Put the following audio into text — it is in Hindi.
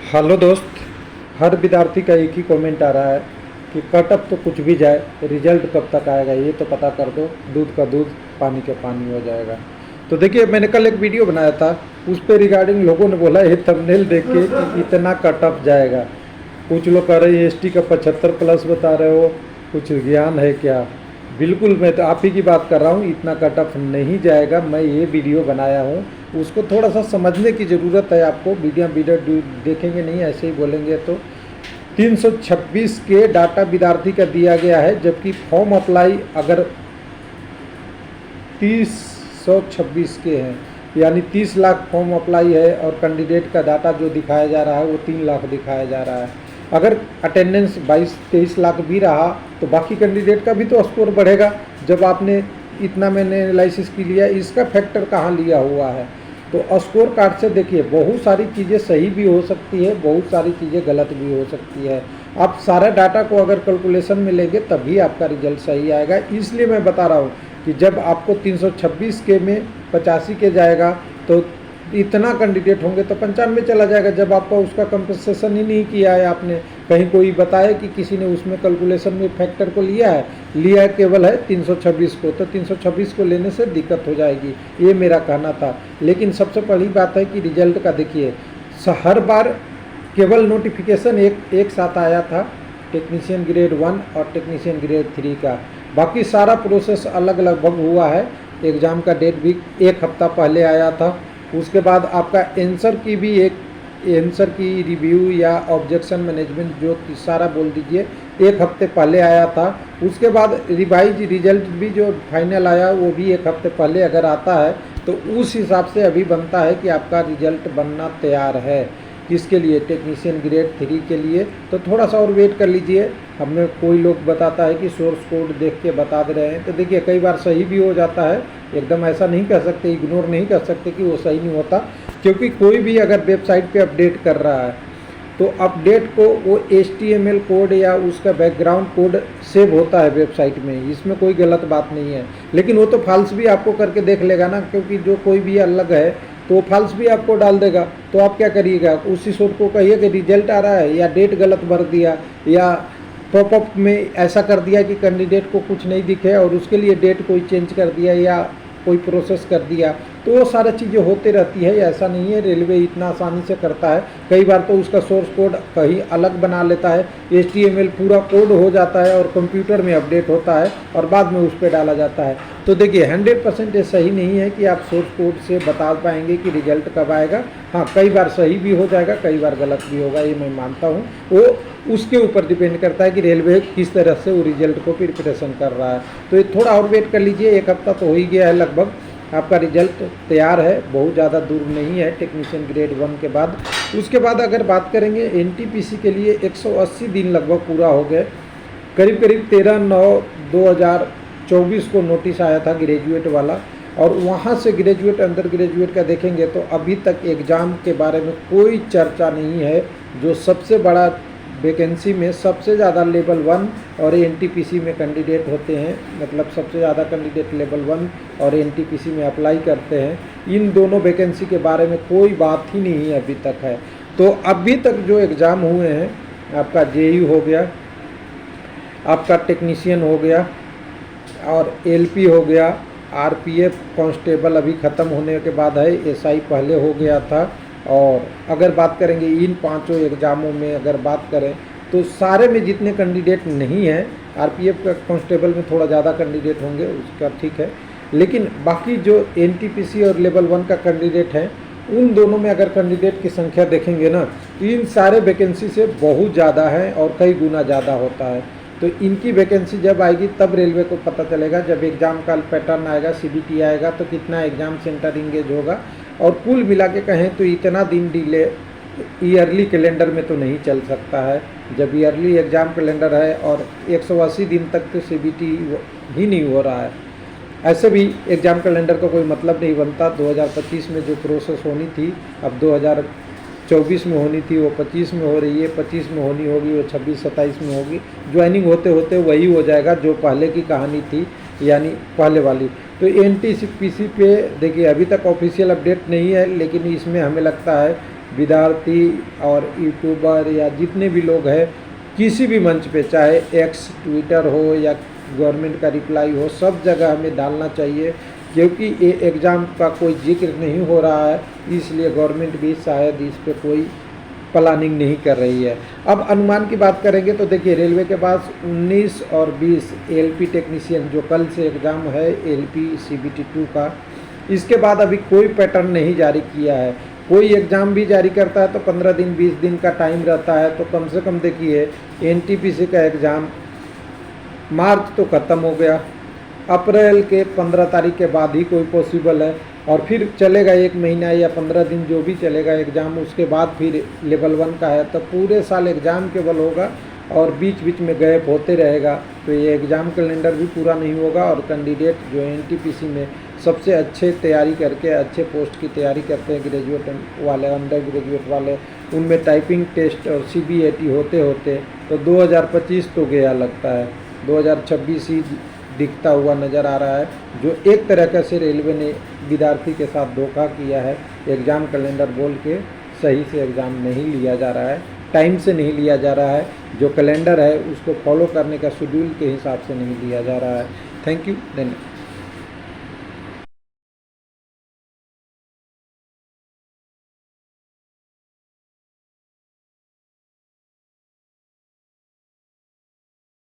हेलो दोस्त। हर विद्यार्थी का एक ही कमेंट आ रहा है कि कटअप तो कुछ भी जाए, रिजल्ट कब तक आएगा ये तो पता कर दो। दूध का दूध, पानी का पानी हो जाएगा। तो देखिए, मैंने कल एक वीडियो बनाया था, उस पर रिगार्डिंग लोगों ने बोला ये थंबनेल देख के कि इतना कटअप जाएगा। कुछ लोग कह रहे हैं एसटी का 75 प्लस बता रहे हो, कुछ ज्ञान है क्या? बिल्कुल, मैं तो आप ही की बात कर रहा हूँ, इतना कटअप नहीं जाएगा। मैं ये वीडियो बनाया हूँ, उसको थोड़ा सा समझने की ज़रूरत है आपको। वीडियो देखेंगे नहीं, ऐसे ही बोलेंगे तो 326 के डाटा विद्यार्थी का दिया गया है, जबकि फॉर्म अप्लाई अगर 3026 के हैं, यानी 30 लाख फॉर्म अप्लाई है और कैंडिडेट का डाटा जो दिखाया जा रहा है वो 3 लाख दिखाया जा रहा है। अगर अटेंडेंस 22-23 लाख भी रहा तो बाकी कैंडिडेट का भी तो स्कोर बढ़ेगा। जब आपने इतना मैंने एनालिसिस की लिया, इसका फैक्टर कहाँ लिया हुआ है? तो स्कोर कार्ड से देखिए, बहुत सारी चीज़ें सही भी हो सकती है, बहुत सारी चीज़ें गलत भी हो सकती है। आप सारा डाटा को अगर कैलकुलेशन में लेंगे तभी आपका रिजल्ट सही आएगा। इसलिए मैं बता रहा हूँ कि जब आपको 326 के में 85 के जाएगा तो इतना कैंडिडेट होंगे तो 95 चला जाएगा। जब आपका उसका कंपनसेशन ही नहीं किया है आपने, कहीं कोई बताया कि किसी ने उसमें कैलकुलेशन में फैक्टर को लिया है केवल है 326 को, तो 326 को लेने से दिक्कत हो जाएगी, ये मेरा कहना था। लेकिन सबसे पहली बात है कि रिजल्ट का देखिए, हर बार केवल नोटिफिकेशन एक साथ आया था, टेक्नीशियन ग्रेड 1 और टेक्नीशियन ग्रेड 3 का। बाकी सारा प्रोसेस अलग लगभग हुआ है। एग्ज़ाम का डेट भी एक हफ्ता पहले आया था। उसके बाद आपका आंसर की रिव्यू या ऑब्जेक्शन मैनेजमेंट जो सारा बोल दीजिए, एक हफ्ते पहले आया था। उसके बाद रिवाइज रिजल्ट भी जो फाइनल आया वो भी एक हफ्ते पहले अगर आता है तो उस हिसाब से अभी बनता है कि आपका रिजल्ट बनना तैयार है। किसके लिए? टेक्नीशियन ग्रेड 3 के लिए। तो थोड़ा सा और वेट कर लीजिए। हमें कोई लोग बताता है कि सोर्स कोड देख के बता दे रहे हैं, तो देखिए कई बार सही भी हो जाता है। एकदम ऐसा नहीं कह सकते, इग्नोर नहीं कर सकते कि वो सही नहीं होता, क्योंकि कोई भी अगर वेबसाइट पे अपडेट कर रहा है तो अपडेट को वो HTML कोड या उसका बैकग्राउंड कोड सेव होता है वेबसाइट में, इसमें कोई गलत बात नहीं है। लेकिन वो तो फॉल्स भी आपको करके देख लेगा ना, क्योंकि जो कोई भी अलग है तो फॉल्स भी आपको डाल देगा। तो आप क्या करिएगा, उसी सोर्स को कहिए कि रिजल्ट आ रहा है या डेट गलत भर दिया या पॉपअप में ऐसा कर दिया कि कैंडिडेट को कुछ नहीं दिखे और उसके लिए डेट कोई चेंज कर दिया या कोई प्रोसेस कर दिया, तो वो सारी चीज़ें होते रहती है। ऐसा नहीं है रेलवे इतना आसानी से करता है। कई बार तो उसका सोर्स कोड कहीं अलग बना लेता है, HTML पूरा कोड हो जाता है और कंप्यूटर में अपडेट होता है और बाद में उस पर डाला जाता है। तो देखिए 100% ये सही नहीं है कि आप सोर्स कोड से बता पाएंगे कि रिजल्ट कब आएगा। हाँ, कई बार सही भी हो जाएगा, कई बार गलत भी होगा, ये मैं मानता हूँ। वो उसके ऊपर डिपेंड करता है कि रेलवे किस तरह से वो रिजल्ट को प्रिपरेशन कर रहा है। तो ये थोड़ा और वेट कर लीजिए, एक हफ्ता तो हो ही गया है लगभग। आपका रिजल्ट तैयार है, बहुत ज़्यादा दूर नहीं है टेक्नीशियन ग्रेड 1 के बाद। उसके बाद अगर बात करेंगे NTPC के लिए 180 दिन लगभग पूरा हो गए। करीब 13/9/2024 को नोटिस आया था ग्रेजुएट वाला, और वहाँ से ग्रेजुएट अंडर ग्रेजुएट का देखेंगे तो अभी तक एग्ज़ाम के बारे में कोई चर्चा नहीं है। जो सबसे बड़ा वैकेंसी में सबसे ज़्यादा लेवल 1 और NTPC में कैंडिडेट होते हैं, मतलब सबसे ज़्यादा कैंडिडेट लेवल 1 और NTPC में अप्लाई करते हैं, इन दोनों वैकेंसी के बारे में कोई बात ही नहीं अभी तक है। तो अभी तक जो एग्ज़ाम हुए हैं, आपका JEE हो गया, आपका टेक्नीशियन हो गया और LP हो गया, RPF कांस्टेबल अभी ख़त्म होने के बाद है, SI पहले हो गया था। और अगर बात करेंगे इन पांचों एग्ज़ामों में अगर बात करें तो सारे में जितने कैंडिडेट नहीं हैं, RPF का कांस्टेबल में थोड़ा ज़्यादा कैंडिडेट होंगे, उसका ठीक है। लेकिन बाकी जो NTPC और लेवल 1 का कैंडिडेट हैं, उन दोनों में अगर कैंडिडेट की संख्या देखेंगे ना, इन सारे वैकेंसी से बहुत ज़्यादा है और कई गुना ज़्यादा होता है। तो इनकी वैकेंसी जब आएगी तब रेलवे को पता चलेगा। जब एग्ज़ाम का पैटर्न आएगा, CBT आएगा, तो कितना एग्ज़ाम सेंटर इंगेज होगा। और कुल मिला के कहें तो इतना दिन डिले ईयरली कैलेंडर में तो नहीं चल सकता है। जब ईयरली एग्ज़ाम कैलेंडर है और 180 दिन तक तो CBT ही नहीं हो रहा है, ऐसे भी एग्ज़ाम कैलेंडर का कोई मतलब नहीं बनता। 2025 में जो प्रोसेस होनी थी, अब 2024 में होनी थी, वो 25 में हो रही है, 25 में होनी होगी, वो 26-27 में होगी। ज्वाइनिंग होते होते वही हो जाएगा जो पहले की कहानी थी, यानी पहले वाली। तो NTPC पे देखिए अभी तक ऑफिशियल अपडेट नहीं है, लेकिन इसमें हमें लगता है विद्यार्थी और यूट्यूबर या जितने भी लोग हैं किसी भी मंच पे, चाहे एक्स ट्विटर हो या गवर्नमेंट का रिप्लाई हो, सब जगह हमें डालना चाहिए, क्योंकि ये एग्ज़ाम का कोई जिक्र नहीं हो रहा है, इसलिए गवर्नमेंट भी शायद इस पे कोई प्लानिंग नहीं कर रही है। अब अनुमान की बात करेंगे तो देखिए, रेलवे के पास 19 और 20 एलपी टेक्नीशियन जो कल से एग्ज़ाम है एलपी सीबीटी 2 का, इसके बाद अभी कोई पैटर्न नहीं जारी किया है। कोई एग्ज़ाम भी जारी करता है तो 15 दिन 20 दिन का टाइम रहता है, तो कम से कम देखिए एनटीपीसी का एग्ज़ाम मार्च तो ख़त्म हो गया, अप्रैल के 15 तारीख के बाद ही कोई पॉसिबल है, और फिर चलेगा 1 महीना या 15 दिन जो भी चलेगा एग्ज़ाम, उसके बाद फिर लेवल 1 का है, तो पूरे साल एग्ज़ाम केवल होगा और बीच बीच में गैप होते रहेगा, तो ये एग्ज़ाम कैलेंडर भी पूरा नहीं होगा। और कैंडिडेट जो एनटीपीसी में सबसे अच्छे तैयारी करके अच्छे पोस्ट की तैयारी करते हैं, ग्रेजुएट वाले, अंडर ग्रेजुएट वाले, उनमें टाइपिंग टेस्ट और सीबीएटी होते होते तो 2025 तो गया लगता है, 2026 ही दिखता हुआ नज़र आ रहा है, जो एक तरह से रेलवे ने विद्यार्थी के साथ धोखा किया है। एग्ज़ाम कैलेंडर बोल के सही से एग्ज़ाम नहीं लिया जा रहा है, टाइम से नहीं लिया जा रहा है, जो कैलेंडर है उसको फॉलो करने का शेड्यूल के हिसाब से नहीं लिया जा रहा है। थैंक यू, धन्यवाद।